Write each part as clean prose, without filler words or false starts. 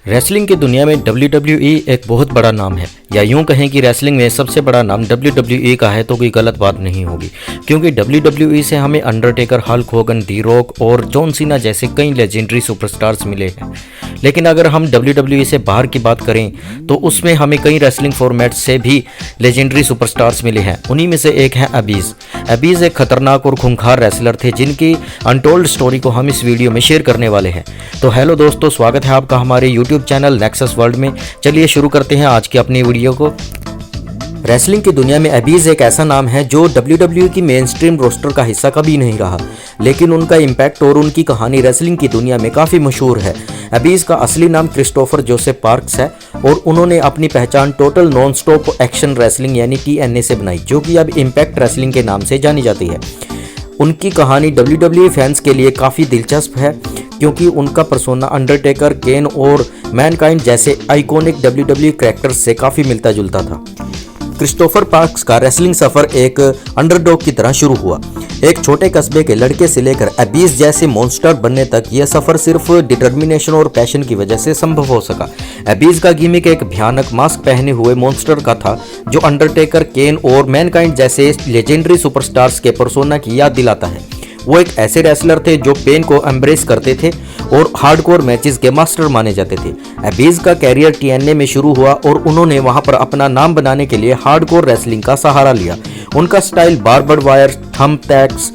Wrestling की दुनिया में WWE एक बहुत बड़ा नाम है, या यूं कहें कि रेसलिंग में सबसे बड़ा नाम WWE का है तो कोई गलत बात नहीं होगी, क्योंकि WWE से हमें Undertaker, Hulk Hogan, D rock और जॉन सीना जैसे कई लेजेंडरी सुपरस्टार्स मिले हैं। लेकिन अगर हम WWE से बाहर की बात करें तो उसमें हमें कई रेसलिंग फॉर्मेट्स से भी लेजेंडरी सुपरस्टार्स मिले हैं। उन्हीं में से एक है अबीज। अबीज एक खतरनाक और खूंखार रेसलर थे जिनकी अनटोल्ड स्टोरी को हम इस वीडियो में शेयर करने वाले हैं। तो हेलो दोस्तों, स्वागत है आपका हमारे यूट्यूब चैनल नेक्सस वर्ल्ड में। चलिए शुरू करते हैं आज की अपनी वीडियो को। रेसलिंग की दुनिया में अबीज एक ऐसा नाम है जो WWE की मेन स्ट्रीम रोस्टर का हिस्सा कभी नहीं रहा, लेकिन उनका इम्पैक्ट और उनकी कहानी रेसलिंग की दुनिया में काफ़ी मशहूर है। अबीज का असली नाम क्रिस्टोफर जोसेफ पार्क्स है और उन्होंने अपनी पहचान total non stop action wrestling यानी TNA से बनाई, जो कि अब इम्पैक्ट रेसलिंग के नाम से जानी जाती है। उनकी कहानी WWE फैंस के लिए काफ़ी दिलचस्प है क्योंकि उनका पर्सोना अंडरटेकर, केन और मैनकाइंड जैसे आइकॉनिक WWE कैरेक्टर्स से काफ़ी मिलता जुलता था। क्रिस्टोफर पार्क्स का रेसलिंग सफ़र एक अंडरडॉग की तरह शुरू हुआ। एक छोटे कस्बे के लड़के से लेकर अबीज जैसे मॉन्स्टर बनने तक यह सफ़र सिर्फ डिटर्मिनेशन और पैशन की वजह से संभव हो सका। अबीज का गिमिक एक भयानक मास्क पहने हुए मॉन्स्टर का था जो अंडरटेकर, केन और मैनकाइंड जैसे लेजेंडरी सुपरस्टार्स के पर्सोना की याद दिलाता है। वो एक ऐसे रेसलर थे जो पेन को एम्ब्रेस करते थे और हार्डकोर मैचेस के मास्टर माने जाते थे। अबीज का कैरियर TNA में शुरू हुआ और उन्होंने वहां पर अपना नाम बनाने के लिए हार्डकोर रेसलिंग का सहारा लिया। उनका स्टाइल बार्बर्ड वायर, थंब-टैक्स,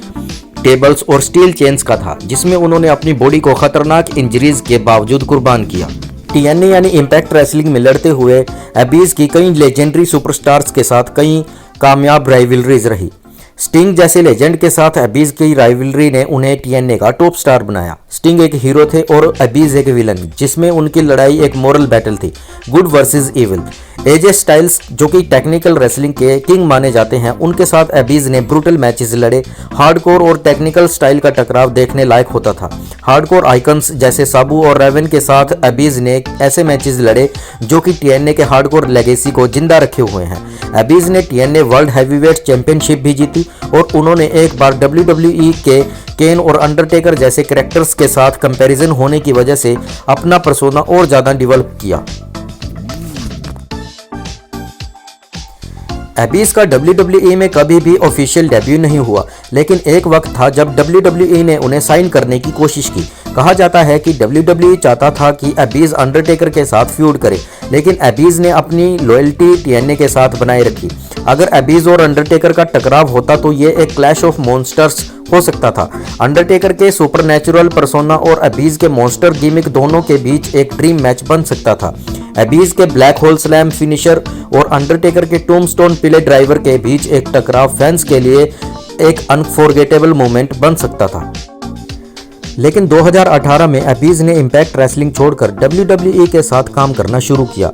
टेबल्स और स्टील चेन्स का था, जिसमें उन्होंने अपनी बॉडी को खतरनाक इंजरीज के बावजूद कुर्बान किया। TNA यानी इम्पैक्ट रेसलिंग में लड़ते हुए अबीज की कई लेजेंडरी सुपरस्टार्स के साथ कई कामयाब राइवलरीज रही। स्टिंग जैसे लेजेंड के साथ अबीज की राइवलरी ने उन्हें TNA का टॉप स्टार बनाया। स्टिंग एक हीरो थे और अबीज एक विलन, जिसमें उनकी लड़ाई एक मोरल बैटल थी, good versus evil. AJ styles, जो कि टेक्निकल रेसलिंग के किंग माने जाते हैं, उनके साथ अबीज ने ब्रूटल मैचेस लड़े। हार्डकोर और टेक्निकल स्टाइल का टकराव देखने लायक होता था। हार्डकोर आइकन्स जैसे साबू और रेवन के साथ अबीज ने ऐसे मैचेस लड़े जो कि TNA के हार्डकोर लेगेसी को जिंदा रखे हुए हैं। अबीज ने TNA वर्ल्ड हैवीवेट चैंपियनशिप भी जीती और उन्होंने एक बार WWE के केन और अंडरटेकर जैसे कैरेक्टर्स के साथ कंपैरिजन होने की वजह से अपना पर्सोना और ज़्यादा डेवलप किया। अबीज का WWE में कभी भी ऑफिशियल डेब्यू नहीं हुआ, लेकिन एक वक्त था जब WWE ने उन्हें साइन करने की कोशिश की। कहा जाता है कि WWE चाहता था कि अबीज अंडरटेकर के साथ फ्यूड करे, लेकिन अबीज ने अपनी लॉयल्टी TNA के साथ बनाए रखी। अगर अबीज और अंडरटेकर का टकराव होता तो ये एक क्लैश ऑफ मॉन्स्टर्स हो सकता था। अंडरटेकर के सुपरनैचुरल पर्सोना और अबीज के मॉन्स्टर गिमिक दोनों के बीच एक ड्रीम मैच बन सकता था। अबीज के ब्लैक होल स्लैम फिनिशर और अंडरटेकर के टूमस्टोन पिले ड्राइवर के बीच एक टकराव फैंस के लिए एक अनफॉरगेटेबल मोमेंट बन सकता था। लेकिन 2018 में अबीज ने इम्पैक्ट रेसलिंग छोड़कर WWE के साथ काम करना शुरू किया,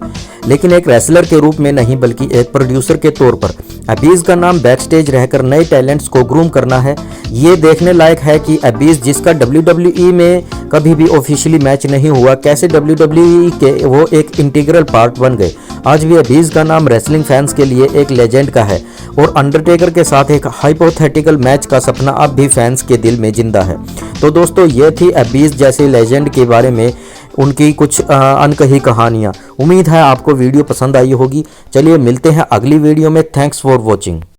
लेकिन एक रेसलर के रूप में नहीं बल्कि एक प्रोड्यूसर के तौर पर। अबीज का नाम बैकस्टेज रहकर नए टैलेंट्स को ग्रूम करना है। ये देखने लायक है कि अबीज, जिसका WWE में कभी भी ऑफिशियली मैच नहीं हुआ, कैसे WWE के वो एक इंटीग्रल पार्ट बन गए। आज भी अबीज का नाम रेसलिंग फैंस के लिए एक लेजेंड का है और अंडरटेकर के साथ एक हाइपोथेटिकल मैच का सपना अब भी फैंस के दिल में जिंदा है। तो दोस्तों, ये थी अबीज जैसे लेजेंड के बारे में उनकी कुछ अनकही कहानियाँ। उम्मीद है आपको वीडियो पसंद आई होगी। चलिए मिलते हैं अगली वीडियो में। Thanks for watching.